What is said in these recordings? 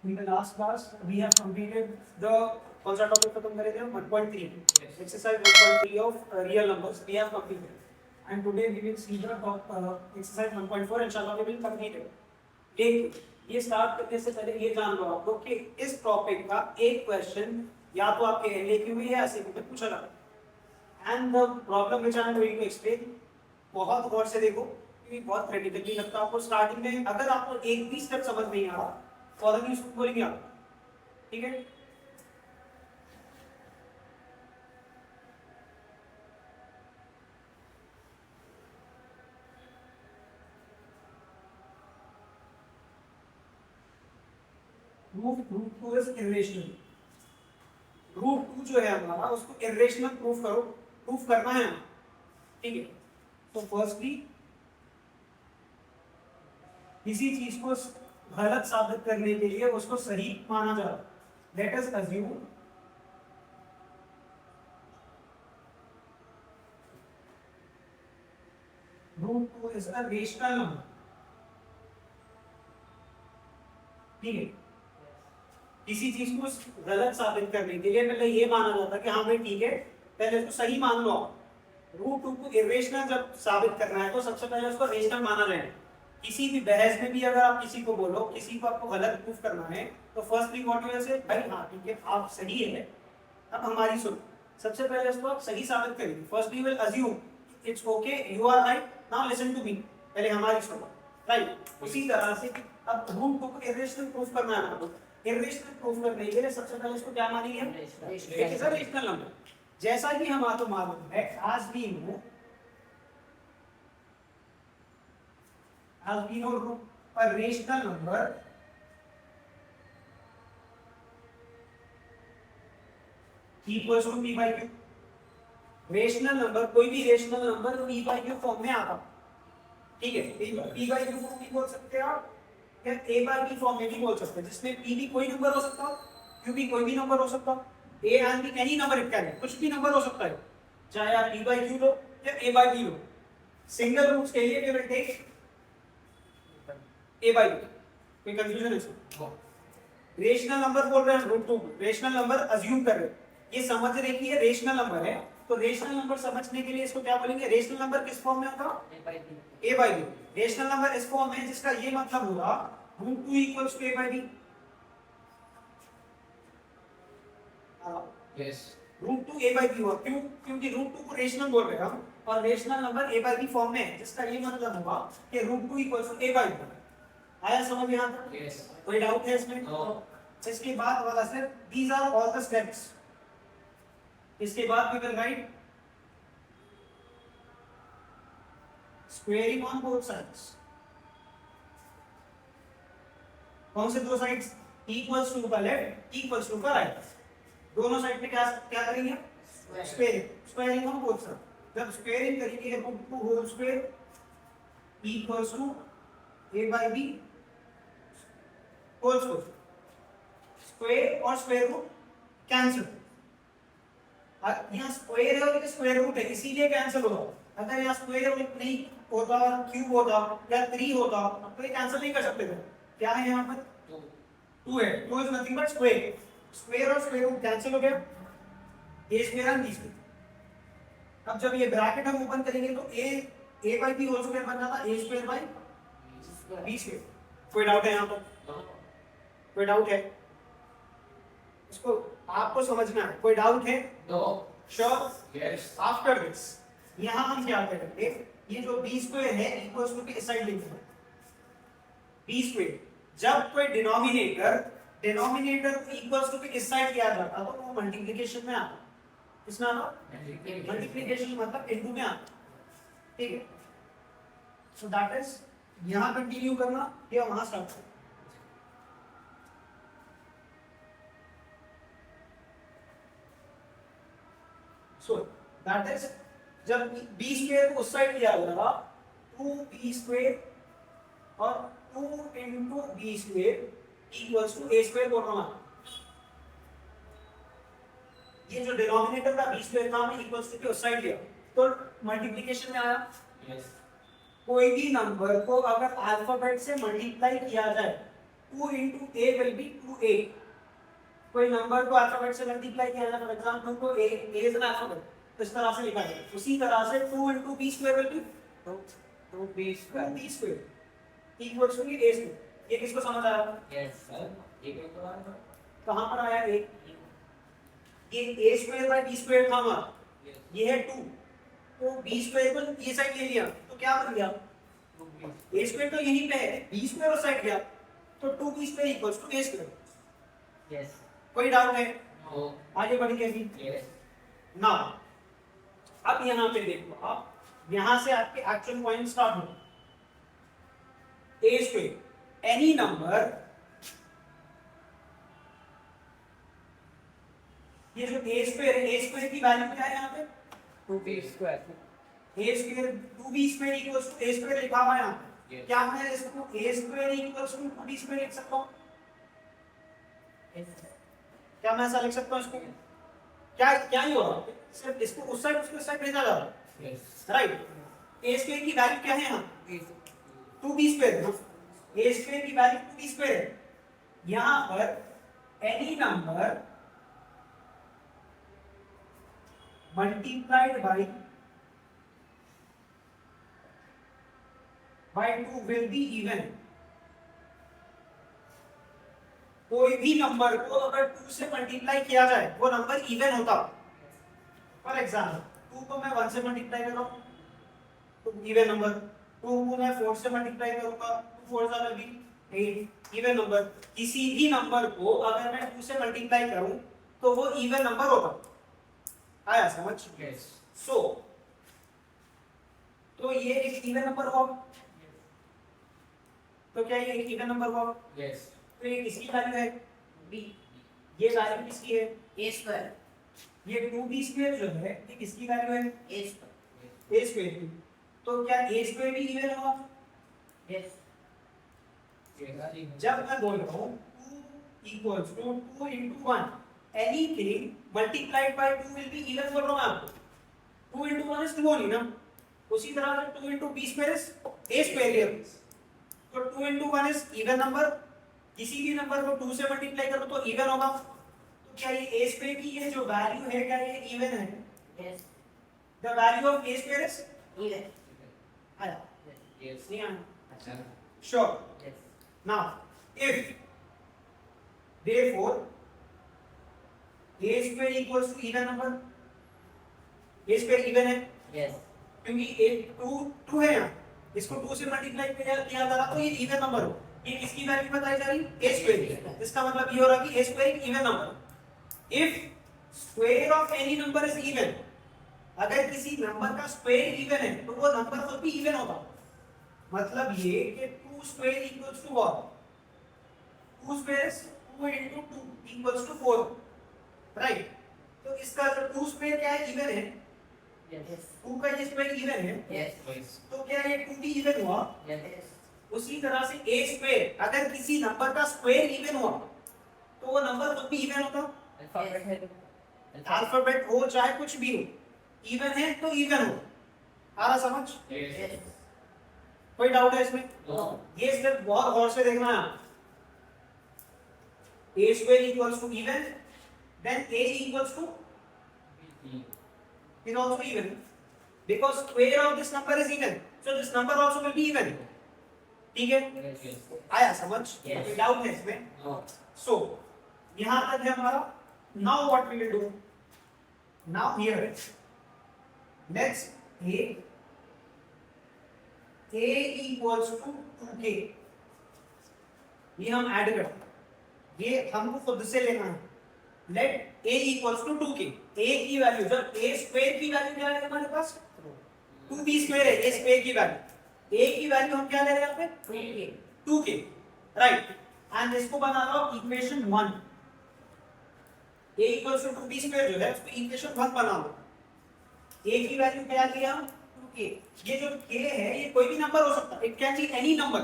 In the last class, we have completed the कौन सा topic खत्म करे थे 1.3 exercise 1.3 of real numbers we have completed, and today we will see the exercise 1.4. इंशाल्लाह we will complete it. एक ये start करने से पहले ये जान लो आप लोग कि इस टॉपिक का एक क्वेश्चन या तो आपके एलएक्यू में या एसएक्यू में पूछा जाता है, and the problem which I am going to explain बहुत गौर से देखो क्योंकि बहुत क्रिटिकली लगता है आपको स्टार्टिंग में। अगर आपको एक भी स्टेप समझ नहीं आ रहा फौरन इसको बोलेंगे आप, ठीक है। Root two is irrational. Root two जो है हमारा उसको इरेशनल प्रूफ करना है, ठीक है। तो फर्स्टली किसी चीज को गलत साबित करने के लिए उसको सही माना जा रहा है। Let us assume root two is a rational number, ठीक है। किसी चीज को गलत साबित करने के लिए पहले ये माना जाता है कि हाँ भाई ठीक है, पहले उसको सही मान लो। रूट टू को इरेशनल जब साबित करना है तो सबसे पहले उसको रेशनल माना जाए। किसी भी बहस में भी अगर आप किसी को बोलो, किसी को आपको गलत प्रूफ करना है तो फर्स्टली व्हाट यू से भाई हाँ ठीक है आप सही है, अब हमारी सुनो। सबसे पहले उसको आप सही साबित करेंगे। First you will assume it's okay you are right, now listen to me, पहले हमारी सुनो, राइट। उसी तरह से अब रूट टू को इरेशनल प्रूफ करना है आपको। इरेशनल प्रूफ करने के लिए सबसे पहले इसको क्या मानेंगे हम, it is a rational number. जैसा कि हम आपको मालूम है आज भी know a rational number equals to p by q। Rational number, कोई भी rational number p by q form में आता, ठीक है। p by q फॉर्म भी बोल सकते हैं आप या a by b फॉर्म में भी बोल सकते हैं, जिसमें p भी कोई नंबर हो सकता है, q भी कोई भी नंबर हो सकता है। a and b any number it can be, कुछ भी नंबर हो सकता है, चाहे आप p by q लो या a by b लो। सिंगल रूट्स के लिए we will take a by b। कोई कंफ्यूजन है इसमें? रेशनल नंबर बोल रहे हैं root two, rational number assume कर रहे हैं, ये समझ रहे कि ये रेशनल नंबर है, तो रेशनल नंबर समझने के लिए इसको क्या बोलेंगे, रेशनल नंबर किस फॉर्म में होगा, a by b। Rational number इस फॉर्म में जिसका ये मतलब होगा root two equals to a by b। Yes, root two a by b हुआ, क्यों? क्योंकि रूट टू को रेशनल बोल रहे हैं हम और rational number a by b form में है, जिसका ये मतलब होगा कि root two equals to a by b। आया समझ में? यहाँ तक कोई डाउट है इसमें? इसके बाद वाला sir these are all the steps. इसके बाद we will write squaring on both sides. कौन से दो साइड्स? इक्वल्स टू का लेफ्ट, इक्वल्स टू का राइट, दोनों साइड पे क्या क्या करेंगे, squaring. Squaring on both side. जब स्क्वेयरिंग करेंगे root two whole square equals to a by b whole square. Square और स्क्वायर रूट कैंसिल, यहाँ स्क्वायर है और स्क्वायर रूट है इसीलिए कैंसिल होगा। अगर यहाँ स्क्वायर रूट नहीं होता, क्यूब होता या 3 होता तो ये कैंसिल नहीं कर सकते थे। क्या है यहाँ पर? 2 है, 2 is nothing but square. Square और स्क्वायर रूट कैंसिल हो गया, a square and b square. अब जब ये ब्रैकेट हम ओपन करेंगे तो a by b whole square बन जाता है a square by b square. कोई डाउट है यहाँ पर? कोई डाउट है? इसको आपको समझना है, कोई डाउट है? No. Sure? Yes. After this यहाँ हम क्या करेंगे, ये जो b स्क्वायर है इक्वल्स टू के साइड लिखेंगे b स्क्वायर। जब कोई डिनोमिनेटर इक्वल्स टू के इस साइड किया जाता तो वो मल्टीप्लिकेशन में आता। किसमें आता? मल्टीप्लिकेशन मतलब इनटू में आता, ठीक है। सो दैट इज यहाँ कंटिन्यू करना या वहां स्टार्ट करना। सो दैट इज जब b स्क्वायर उस साइड लिया जाएगा 2b स्क्वायर और 2 into b square equals to a square बोलना। ये जो डिनोमिनेटर का b स्क्वायर था हमने इक्वल्स टू के उस साइड लिया तो मल्टीप्लिकेशन में आया। यस। कोई भी नंबर को अगर अल्फाबेट से मल्टीप्लाई किया जाए 2 into a will be 2a. कोई नंबर को अल्फाबेट से मल्टीप्लाई किया जाए, फॉर एग्जांपल को a is an alphabet, तो इस तरह से लिखा जाए। उसी तरह से 2 into b square will be 2b square 2b square equals to a square। ये किसको समझ आया? yes sir एक कहाँ पर आया a? ये a square by b square था हमारा, ये है 2, तो b square को ये साइड ले लिया तो क्या बन गया? a square तो यहीं पे है, b square उस साइड गया, तो 2b square equals to a square। yes कोई डाउट है? no आगे बढ़ेंगे अभी। yes ना अब यहाँ पे देखो, आप यहाँ से आपके एक्शन पॉइंट स्टार्ट हो। a square एनी नंबर, ये जो a square है, a square की वैल्यू क्या है यहाँ पे? 2b square a square 2b square equals to a square लिखा हुआ है यहाँ पे। Yes. क्या मैं इसको a square equals to 2b square लिख सकता हूँ? क्या मैं ऐसा लिख सकता हूँ इसको? क्या क्या ही होगा? सिर्फ इसको उस साइड उसके उस साइड भेजा जा रहा है, yes राइट? a square की वैल्यू क्या है यहाँ? 2b square। a square की वैल्यू 2b square है। यहाँ पर any number multiplied by 2 will be even। कोई भी नंबर को अगर 2 से मल्टीप्लाई किया जाए वो नंबर इवन होता। फॉर एग्जाम्पल 2 को मैं 1 से मल्टीप्लाई कर रहा हूँ तो इवन नंबर, 2 को मैं 4 से मल्टीप्लाई करूंगा, 2 4 ज़ा भी 8, इवन नंबर। किसी भी नंबर को अगर मैं 2 से मल्टीप्लाई करूं तो वो इवन नंबर होता। आया समझ? yes सो तो ये एक इवन नंबर होगा, तो क्या ये एक इवन नंबर होगा? yes तो ये किसकी वैल्यू है? b ये वैल्यू किसकी है? a square ये 2b स्क्वायर जो है ये किसकी वैल्यू है? a square a स्क्वायर की। तो क्या a स्क्वायर भी इवन होगा? yes जब मैं बोल रहा हूँ 2 equals to 2 into 1 anything multiplied by 2 will be even बोल रहा हूँ आपको। 2 into 1 is 2 only ना, उसी तरह से 2 into b square is a square here। तो 2 into 1 is even number, किसी भी नंबर को 2 से मल्टीप्लाई करो तो इवन होगा। तो क्या ये a square की ये जो वैल्यू है क्या ये इवन है? yes The value of a square is even आया? yes नहीं आया? अच्छा Sure. yes Now, if therefore a square equals to even number, a square even है yes क्योंकि एक 2 है यहाँ, इसको 2 से मल्टीप्लाई किया जा रहा तो ये इवन नंबर हो। ये किसकी वैल्यू बताई जा रही? a square की। इसका मतलब ये हो रहा कि a square एक even number. if square of any number is even, अगर किसी नंबर का स्क्वायर इवन है तो वो नंबर खुद भी इवन होगा। मतलब ये कि 2 square equals to what? 2 square is 2 into 2 equals to 4, right? तो इसका जो 2 square क्या है? इवन है। yes 2 का ये स्क्वायर इवन है, yes तो क्या ये 2 भी इवन हुआ? yes उसी तरह से a स्क्वायर अगर किसी नंबर का स्क्वायर इवन हुआ तो वो नंबर खुद भी इवन होगा। अल्फाबेट हो चाहे कुछ भी हो, इवन है तो इवन हो। आ रहा समझ? yes कोई डाउट है इसमें? no ये सिर्फ बहुत गौर से देखना है। a square equals to even, then a equals to is also even because square of this number is even, so this number also will be even। ठीक है? yes yes आया समझ? Yes. कोई डाउट है इसमें? no So यहाँ तक है हमारा। Now what we will do? Now here let's take a equals to 2k, ये हम ऐड करते हैं, ये हमको खुद से लेना है। Let a equals to 2k, a की वैल्यू जब a स्क्वायर की वैल्यू क्या है हमारे पास? 2b स्क्वायर है a स्क्वायर की वैल्यू, a की वैल्यू हम क्या ले रहे हैं यहाँ पे? 2k, right? एंड इसको बना लो equation 1। a equals to 2b square जो है उसको इक्वेशन 1 बना लो। a की वैल्यू क्या लिया? 2k। ये जो k है ये कोई भी नंबर हो सकता है, it can be any number.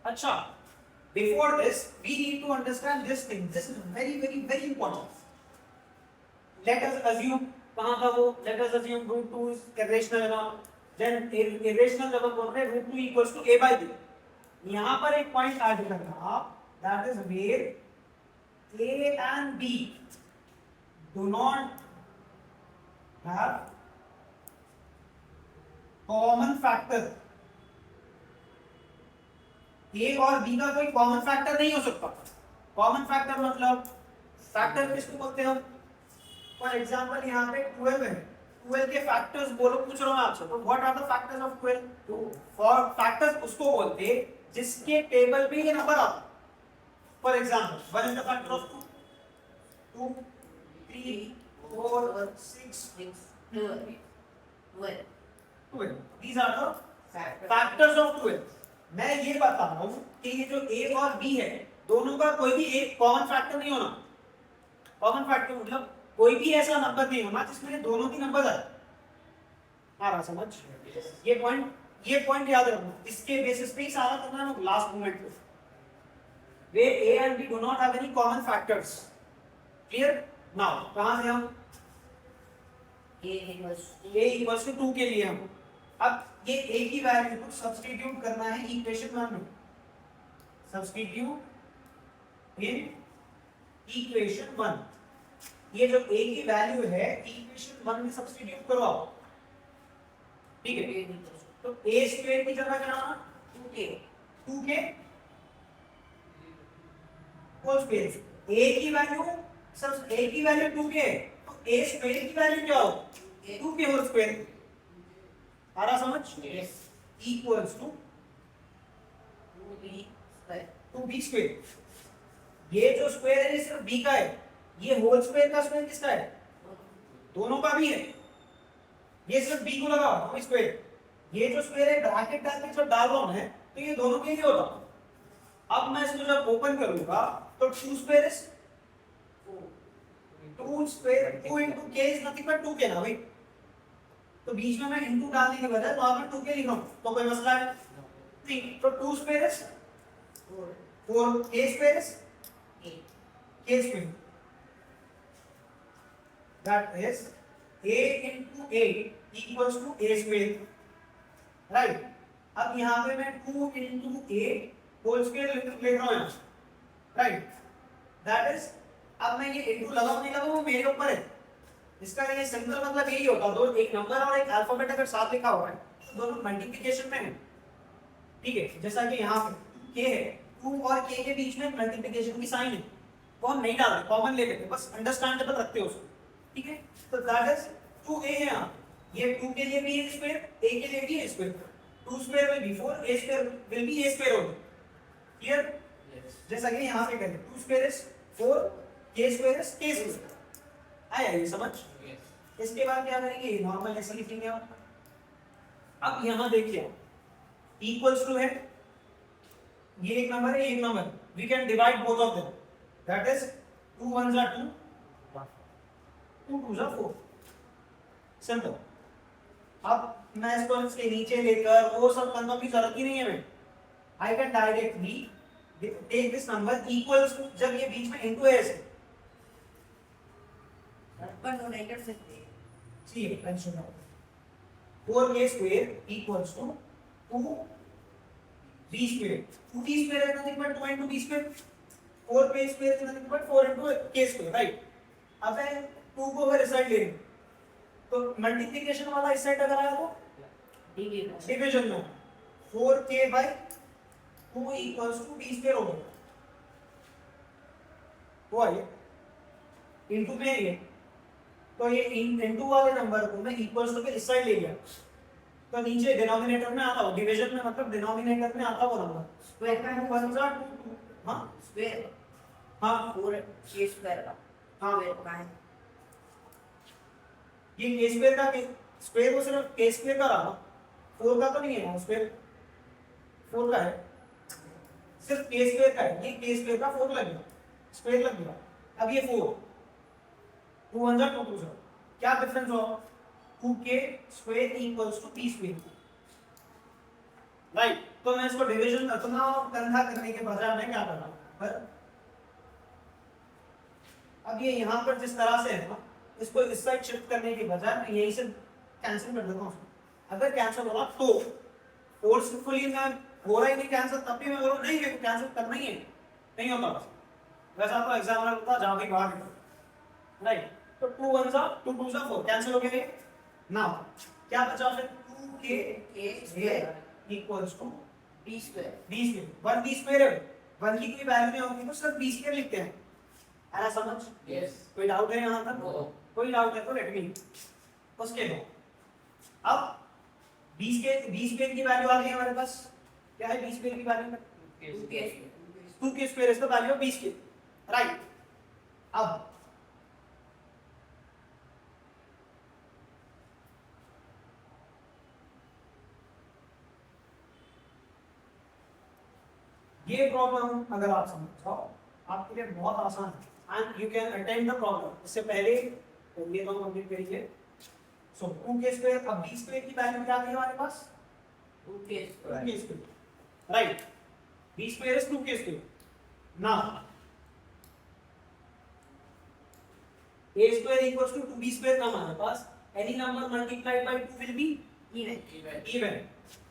अच्छा, before this we need to understand this thing, this is very important। let us assume कहाँ था वो? let us assume root 2 is irrational है ना, then irrational जब हम बोल रहे हैं root 2 equals to a by b। यहाँ पर एक पॉइंट ऐड करना आप, that is where A and B do not have common factor. A और B का कोई कॉमन फैक्टर नहीं हो सकता. कॉमन फैक्टर मतलब फैक्टर किसको बोलते हैं हम? फॉर एग्जांपल यहाँ पे 12 है. 12 के फैक्टर्स बोलो, पूछ रहा हूँ मैं आपसे. तो what are the factors of 12? For factors उसको बोलते हैं जिसके टेबल पे ये नंबर आता. For example 1 is the factor of 2, 3, 4, 6, 12. 12. These are the factors of 12. मैं ये बता रहा हूँ कि ये जो A और B है, दोनों का कोई भी एक कॉमन फैक्टर नहीं होना. कॉमन फैक्टर मतलब कोई भी ऐसा नंबर नहीं होना जिसमें दोनों की नंबर आए. आ रहा समझ? ये पॉइंट याद रखना. इसके बेसिस पे ही सारा करना है लास्ट मोमेंट पे. वे A and B do not have any common factors. Clear? Now कहाँ से हम A equals A equals to 2 के लिए हम अब ये A की वैल्यू को सब्स्टिट्यूट करना है इक्वेशन 1 में. Substitute in equation 1. ये जो A की वैल्यू है इक्वेशन 1 में सब्स्टिट्यूट करवाओ. ठीक है. तो A स्क्वायर की जगह क्या आना? 2k whole square. A की वैल्यू सब A की वैल्यू 2k है. तो A स्क्वायर की वैल्यू क्या हो? 2k whole square. आ रहा समझ? Yes. Equals to 2b square. 2b square. ये जो स्क्वायर है ये सिर्फ b का है. ये होल स्क्वायर का स्क्वायर किसका है? दोनों का भी है. ये सिर्फ b को लगाओ होल स्क्वायर. ये जो स्क्वायर है ब्रैकेट डाल के जब डाल रहा हूं मैं, तो ये दोनों के लिए होगा. अब मैं इसको जब ओपन करूंगा तो 2 square is 2 square 2 into k is nothing but 2k ना भाई. तो बीच में मैं इनटू डालने के बजाय वहां पर 2k लिख रहा हूं. तो कोई मसला है नहीं. तो 2 square is 4 k square is 8. k square. That is a into a equals to a square. Right? अब यहाँ पे मैं 2 into a whole square लिख रहा हूँ यहाँ. Right? That is अब मैं ये into लगाऊं नहीं लगाऊं वो मेरे ऊपर है. इसका ये सिंपल मतलब यही होता है. दो एक नंबर और एक अल्फाबेट अगर साथ लिखा हुआ है तो दोनों मल्टीप्लिकेशन में है. ठीक है. जैसा कि यहाँ पे k है, 2 और k के बीच में मल्टीप्लिकेशन की साइन है. वो हम नहीं डाल रहे, कॉमन ले लेते, बस अंडरस्टैंडेबल रखते हो उसको. ठीक है. तो दैट इज 2a है यहाँ. ये 2 के लिए भी a स्क्वायर, a के लिए भी a square. 2 square will be 4, a square will be a square होगा. क्लियर? जैसा कि यहाँ पे करें 2 square is 4, k square is k square. आया ये समझ? इसके बाद क्या करेंगे? नॉर्मल ऐसे लिखेंगे. अब यहाँ देखिए इक्वल्स टू है, ये एक नंबर है, एक number. We can divide both of them. That is 2 1s are 2, 2 2s are 4. Simple. अब मैं इसको इसके नीचे लेकर वो सब करने की जरूरत ही नहीं है. मैं I can directly take this number equals to, जब ये बीच में इनटू है ऐसे. पर नोट कर सकते हैं. See, टेंशन ना. 4k square equals to 2b square. 2b square is nothing but 2 into b square. 4k square is nothing but 4 into k square, right? अब मैं 2 को अगर इस साइड ले लूं तो मल्टीप्लिकेशन वाला इस साइड अगर आया तो डिवीजन में 4k by 2 equals to b square होगा. वो है इनटू में है. तो ये इनटू वाले नंबर को मैं इक्वल्स टू के इस साइड ले गया तो नीचे डिनोमिनेटर में आता हो. डिवीजन में मतलब डिनोमिनेटर में आता वो नंबर. स्क्वायर का है. 1 2 2. हां स्क्वायर. हां 4 k स्क्वायर का. हाँ. स्क्वायर का है. ये k स्क्वायर का स्क्वायर वो सिर्फ k स्क्वायर का रहा. 4 का तो नहीं है स्क्वायर. 4 का है सिर्फ k स्क्वायर का है. ये k स्क्वायर का 4 लग गया, स्क्वायर लग गया. अब ये 4 2 1s are 2 2s are. क्या डिफरेंस होगा? 2k square equals to p square. Right. तो मैं इसको डिवीजन इतना कंधा करने के बजाय मैं क्या कर रहा हूं? अब ये यहाँ पर जिस तरह से है ना, इसको इस साइड शिफ्ट करने के बजाय मैं यही से कैंसिल कर देता हूँ. अगर कैंसिल होगा तो फोर्सफुली मैं हो रहा ही नहीं कैंसिल, तब भी मैं बोलूँ नहीं, मेरे को कैंसिल करना ही है. नहीं होता वैसा तो एग्जामिनर होता जहां भी बाहर निकल राइट तो 2 1 जा 2 2 जा 4 कैंसिल हो गए नाउ क्या बचा फिर 2k A square equals to B square. b square 1 b square है 1 की कोई वैल्यू नहीं होगी तो सिर्फ b स्क्वायर लिखते हैं है ना समझ Yes. कोई डाउट है यहां तक No. कोई डाउट है तो लेट मी उसके दो अब b स्क्वायर की वैल्यू आ गई हमारे पास क्या है b स्क्वायर की value 2K. 2k square is the value of b square right अब ये प्रॉब्लम अगर आप समझ जाओ आपके लिए बहुत आसान है and you can attempt the problem इससे पहले ये तो कंप्लीट करिए सो 2k स्क्वायर अब b स्क्वायर की वैल्यू क्या थी हमारे पास 2K square. 2k square right b square is 2k square now a square equals to 2b square का हमारे पास any number multiplied by 2 will be Even. even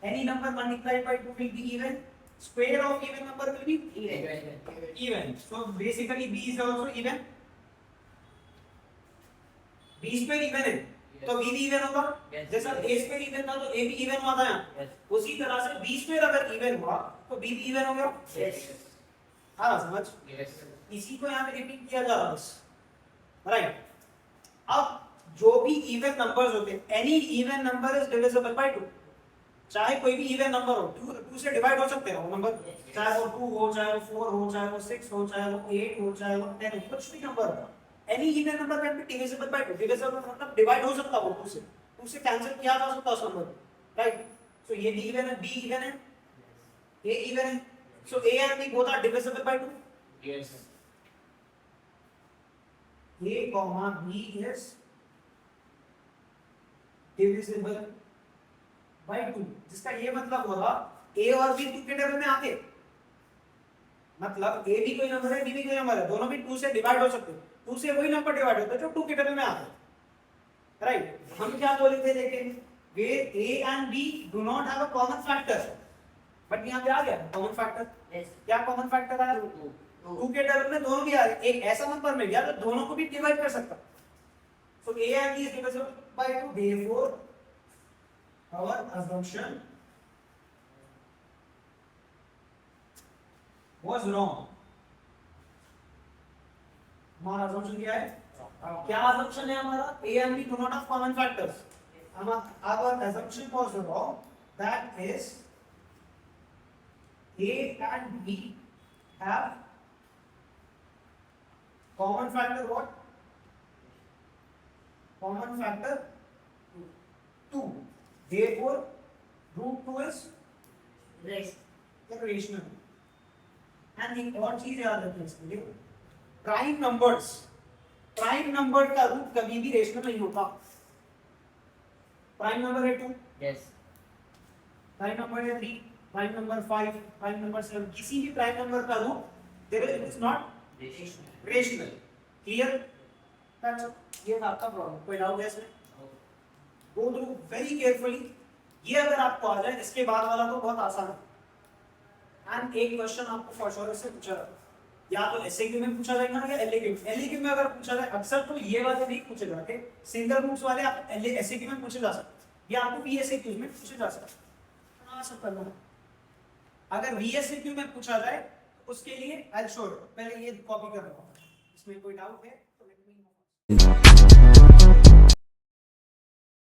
any number multiplied by 2 will be even square of even number will be Even. even so basically b is also even b square even है तो b भी even होगा Yes. जैसा a square even था तो a भी even हुआ था यहाँ Yes. उसी तरह से b square अगर even हुआ तो b भी even हो गया Yes. हाँ समझ Yes. इसी को यहाँ पे रिपीट किया जा रहा है बस राइट अब जो भी इवन नंबर्स होते हैं any even number is divisible by 2 चाहे कोई भी इवन नंबर हो 2 से डिवाइड हो सकते हैं वो नंबर चाहे वो 2 हो चाहे वो 4 हो चाहे वो 6 हो चाहे वो 8 हो चाहे वो 10 हो कुछ भी नंबर हो any even number can be divisible by 2 divisible मतलब डिवाइड हो सकता है वो 2 से कैंसिल किया जा सकता है उस नंबर राइट सो ये भी इवन है बी इवन है ए इवन है so a and b both are divisible by 2 Yes. A comma B is divisible by 2 जिसका ये मतलब होगा A और B 2 के टेबल में आते मतलब A भी कोई नंबर है B भी कोई नंबर है दोनों भी 2 से डिवाइड हो सकते हैं 2 से वही नंबर डिवाइड होता है जो 2 के टेबल में आता है राइट हम क्या बोले थे देखें where A and B do not have a common factor but यहाँ पे आ गया कॉमन फैक्टर Yes. क्या कॉमन फैक्टर आया 2 के टेबल में दोनों भी आ रहे एक ऐसा नंबर मिल गया तो दोनों को भी डिवाइड कर सकता सो a and b is divisible by 2 therefore our assumption was wrong हमारा assumption क्या है क्या assumption है हमारा a and b do not have common factors our assumption was wrong that is a and b have common factor what common factor 2 therefore root 2 is Rest. rational and एक और चीज याद रखना इसके लिए प्राइम नंबर्स प्राइम नंबर का root कभी भी रेशनल नहीं होता प्राइम नंबर है 2 Yes. प्राइम नंबर है 3 प्राइम नंबर 5 प्राइम नंबर 7 किसी भी प्राइम नंबर का root there is not rational clear that's ये आपका प्रॉब्लम कोई डाउट है इसमें गो थ्रू वेरी केयरफुली ये अगर आपको आ जाए इसके बाद वाला तो बहुत आसान है एंड एक क्वेश्चन आपको फॉर श्योर से पूछा या तो एसएक्यू में पूछा जाएगा या एलएक्यू में अगर पूछा जाए अक्सर तो ये वाले नहीं पूछे जाते सिंगल रूट्स वाले आप एसएक्यू में पूछे जा सकते या आपको वीएसएक्यू में पूछे जा सकते हाँ सब करना अगर वीएसएक्यू में पूछा जाए उसके लिए आई शोर पहले ये कॉपी कर रहा हूँ इसमें कोई डाउट है तो लेट मी नो